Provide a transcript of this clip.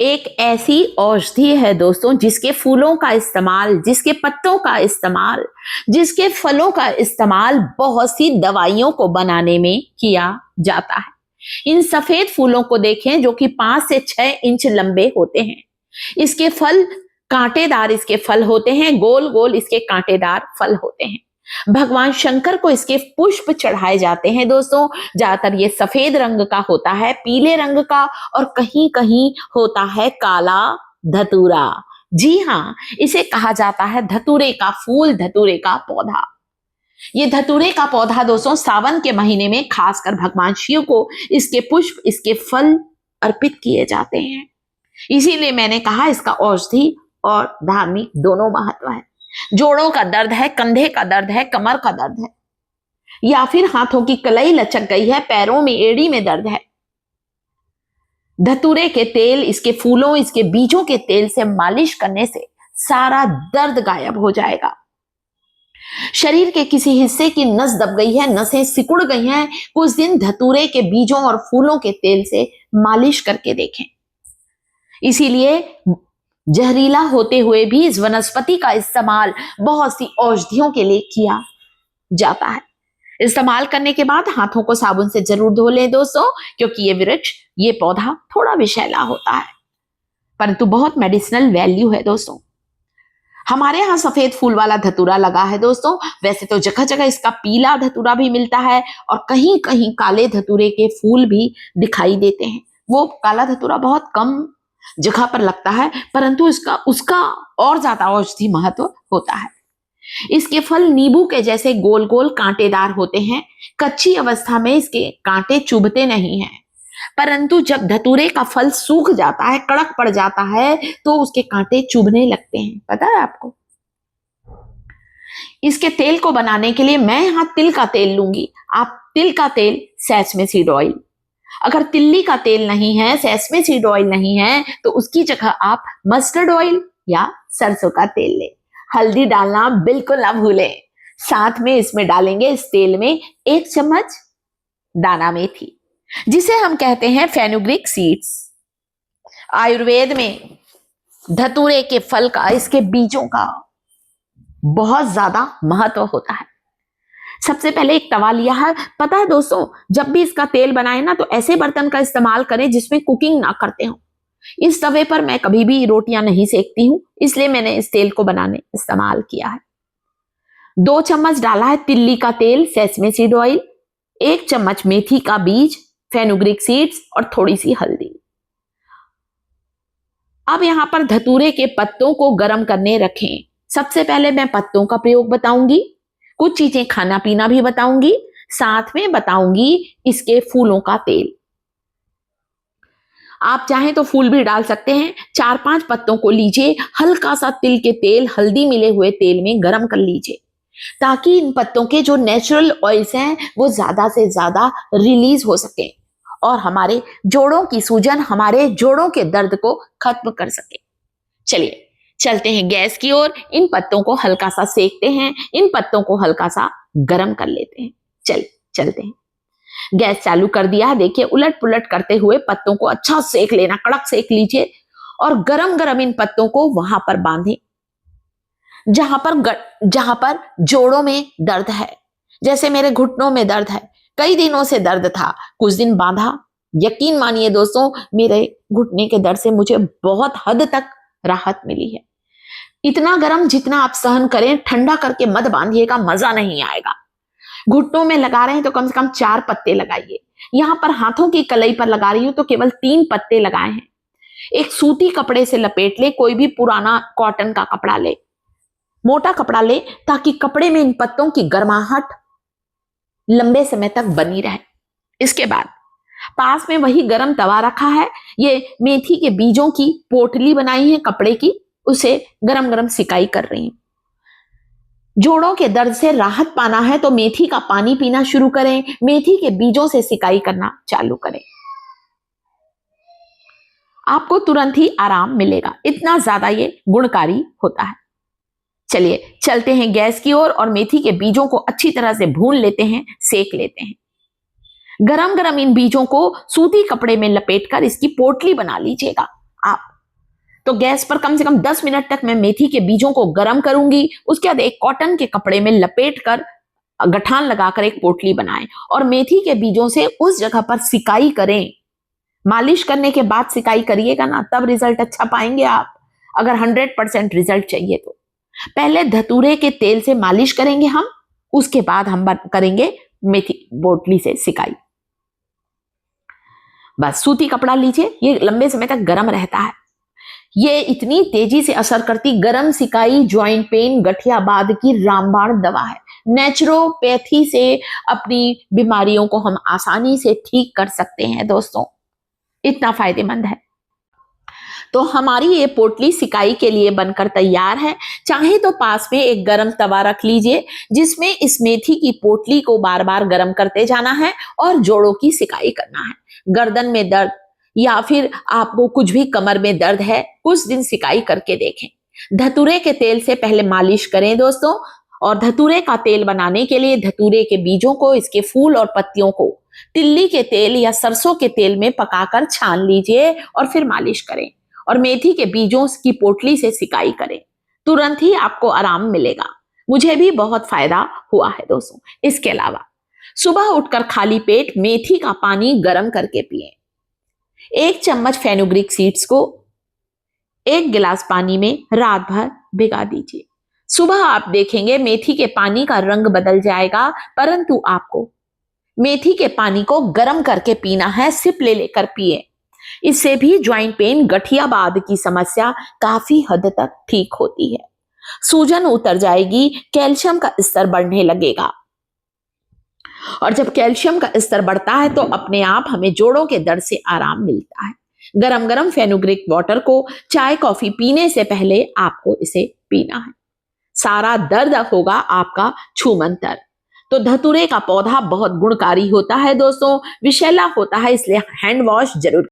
एक ऐसी औषधि है दोस्तों जिसके फूलों का इस्तेमाल, जिसके पत्तों का इस्तेमाल, जिसके फलों का इस्तेमाल बहुत सी दवाइयों को बनाने में किया जाता है। इन सफेद फूलों को देखें जो कि 5 से 6 इंच लंबे होते हैं। इसके फल कांटेदार इसके फल होते हैं, गोल गोल इसके कांटेदार फल होते हैं। भगवान शंकर को इसके पुष्प चढ़ाए जाते हैं दोस्तों। ज्यादातर ये सफेद रंग का होता है, पीले रंग का, और कहीं कहीं होता है काला धतूरा। जी हाँ, इसे कहा जाता है धतूरे का फूल, धतूरे का पौधा। ये धतूरे का पौधा दोस्तों सावन के महीने में खासकर भगवान शिव को इसके पुष्प, इसके फल अर्पित किए जाते हैं। इसीलिए मैंने कहा इसका औषधि और धार्मिक दोनों महत्व है। जोड़ों का दर्द है, कंधे का दर्द है, कमर का दर्द है, या फिर हाथों की कलाई लचक गई है, पैरों में, एड़ी में दर्द है, धतूरे के तेल, इसके फूलों, इसके बीजों के तेल से मालिश करने से सारा दर्द गायब हो जाएगा। शरीर के किसी हिस्से की नस दब गई है, नसें सिकुड़ गई हैं, कुछ दिन धतूरे के बीजों और फूलों के तेल से मालिश करके देखें। इसीलिए जहरीला होते हुए भी इस वनस्पति का इस्तेमाल बहुत सी औषधियों के लिए किया जाता है। इस्तेमाल करने के बाद हाथों को साबुन से जरूर धो लें दोस्तों, क्योंकि ये वृक्ष, ये पौधा थोड़ा विषैला होता है, परंतु बहुत मेडिसिनल वैल्यू है दोस्तों। हमारे यहाँ सफेद फूल वाला धतूरा लगा है दोस्तों। वैसे तो जगह जगह इसका पीला धतूरा भी मिलता है और कहीं कहीं काले धतूरे के फूल भी दिखाई देते हैं। वो काला धतूरा बहुत कम जगह पर लगता है, परंतु उसका और ज्यादा औषधि महत्व होता है। इसके फल नींबू के जैसे गोल गोल कांटेदार होते हैं। कच्ची अवस्था में इसके कांटे चुभते नहीं हैं, परंतु जब धतूरे का फल सूख जाता है, कड़क पड़ जाता है, तो उसके कांटे चुभने लगते हैं। पता है आपको? इसके तेल को बनाने के लिए मैं यहां तिल का तेल लूंगी। आप तिल का तेल, सैचमे सीड ऑयल, अगर तिल्ली का तेल नहीं है, सैचमे सीड ऑयल नहीं है, तो उसकी जगह आप मस्टर्ड ऑयल या सरसों का तेल लें। हल्दी डालना बिल्कुल ना भूलें। साथ में इसमें डालेंगे, इस तेल में 1 चम्मच दाना मेथी, जिसे हम कहते हैं फेनुग्रीक सीड्स। आयुर्वेद में धतूरे के फल का, इसके बीजों का बहुत ज्यादा महत्व होता है। सबसे पहले एक तवा लिया है। पता है दोस्तों, जब भी इसका तेल बनाए ना, तो ऐसे बर्तन का इस्तेमाल करें जिसमें कुकिंग ना करते हो। इस तवे पर मैं कभी भी रोटियां नहीं सेकती हूं, इसलिए मैंने इस तेल को बनाने इस्तेमाल किया है। 2 चम्मच डाला है तिल्ली का तेल, सेसमे सीड ऑयल, 1 चम्मच मेथी का बीज, फेनुग्रीक सीड्स और थोड़ी सी हल्दी। अब यहां पर धतूरे के पत्तों को गर्म करने रखें। सबसे पहले मैं पत्तों का प्रयोग बताऊंगी, कुछ चीजें खाना पीना भी बताऊंगी, साथ में बताऊंगी इसके फूलों का तेल। आप चाहें तो फूल भी डाल सकते हैं। 4-5 पत्तों को लीजिए, हल्का सा तिल के तेल, हल्दी मिले हुए तेल में गर्म कर लीजिए, ताकि इन पत्तों के जो नेचुरल ऑयल्स हैं वो ज्यादा से ज्यादा रिलीज हो सके और हमारे जोड़ों की सूजन, हमारे जोड़ों के दर्द को खत्म कर सके। चलिए चलते हैं गैस की ओर। इन पत्तों को हल्का सा सेकते हैं, इन पत्तों को हल्का सा गर्म कर लेते हैं। चलते हैं। गैस चालू कर दिया। देखिए, उलट पुलट करते हुए पत्तों को अच्छा सेक लेना, कड़क सेक लीजिए और गरम गरम इन पत्तों को वहां पर बांधें जहां पर जोड़ों में दर्द है। जैसे मेरे घुटनों में दर्द है, कई दिनों से दर्द था, कुछ दिन बांधा। यकीन मानिए दोस्तों, मेरे घुटने के दर्द से मुझे बहुत हद तक राहत मिली है। इतना गर्म जितना आप सहन करें, ठंडा करके मत बांधिएगा, मजा नहीं आएगा। घुटनों में लगा रहे हैं तो कम से कम 4 पत्ते लगाइए। यहां पर हाथों की कलाई पर लगा रही हूं तो केवल 3 पत्ते लगाए हैं। एक सूती कपड़े से लपेट ले, कोई भी पुराना कॉटन का कपड़ा ले, मोटा कपड़ा ले, ताकि कपड़े में इन पत्तों की गर्माहट लंबे समय तक बनी रहे। इसके बाद पास में वही गरम तवा रखा है, ये मेथी के बीजों की पोटली बनाई है कपड़े की, उसे गरम गरम सिकाई कर रही हूं। जोड़ों के दर्द से राहत पाना है तो मेथी का पानी पीना शुरू करें, मेथी के बीजों से सिकाई करना चालू करें, आपको तुरंत ही आराम मिलेगा। इतना ज्यादा ये गुणकारी होता है। चलिए चलते हैं गैस की ओर और मेथी के बीजों को अच्छी तरह से भून लेते हैं, सेक लेते हैं। गरम गरम इन बीजों को सूती कपड़े में लपेटकर इसकी पोटली बना लीजिएगा। आप। तो गैस पर कम से कम 10 मिनट तक मैं मेथी के बीजों को गर्म करूंगी। उसके बाद एक कॉटन के कपड़े में लपेट कर गठान लगाकर एक पोटली बनाएं और मेथी के बीजों से उस जगह पर सिकाई करें। मालिश करने के बाद सिकाई करिएगा ना, तब रिजल्ट अच्छा पाएंगे आप, अगर 100% रिजल्ट चाहिए तो। पहले धतूरे के तेल से मालिश करेंगे हम, उसके बाद हम करेंगे मेथी पोटली से सिकाई। बस सूती कपड़ा लीजिए, ये लंबे समय तक गर्म रहता है। ये इतनी तेजी से असर करती गर्म सिकाई ज्वाइंट पेन गठियाबाद की रामबाण दवा है। नेचुरोपैथी से अपनी बीमारियों को हम आसानी से ठीक कर सकते हैं दोस्तों, इतना फायदेमंद है। तो हमारी ये पोटली सिकाई के लिए बनकर तैयार है। चाहे तो पास में एक गरम तवा रख लीजिए जिसमें इस मेथी की पोटली को बार बार गर्म करते जाना है और जोड़ों की सिकाई करना है। गर्दन में दर्द या फिर आपको कुछ भी कमर में दर्द है, कुछ दिन सिकाई करके देखें। धतूरे के तेल से पहले मालिश करें दोस्तों, और धतूरे का तेल बनाने के लिए धतूरे के बीजों को, इसके फूल और पत्तियों को तिल्ली के तेल या सरसों के तेल में पकाकर छान लीजिए और फिर मालिश करें और मेथी के बीजों की पोटली से सिकाई करें। तुरंत ही आपको आराम मिलेगा। मुझे भी बहुत फायदा हुआ है दोस्तों। इसके अलावा सुबह उठकर खाली पेट मेथी का पानी गर्म करके पिएं। 1 चम्मच फेनुग्रीक सीड्स को 1 गिलास पानी में रात भर भिगा दीजिए। सुबह आप देखेंगे मेथी के पानी का रंग बदल जाएगा, परंतु आपको मेथी के पानी को गर्म करके पीना है, सिप ले लेकर पिए। इससे भी ज्वाइंट पेन गठियाबाद की समस्या काफी हद तक ठीक होती है। सूजन उतर जाएगी, कैल्शियम का स्तर बढ़ने लगेगा और जब कैल्शियम का स्तर बढ़ता है तो अपने आप हमें जोड़ों के दर्द से आराम मिलता है। गरम गरम फेनुग्रीक वाटर को चाय कॉफी पीने से पहले आपको इसे पीना है। सारा दर्द होगा आपका छूमंतर। तो धतूरे का पौधा बहुत गुणकारी होता है दोस्तों, विषैला होता है, इसलिए हैंड वॉश जरूर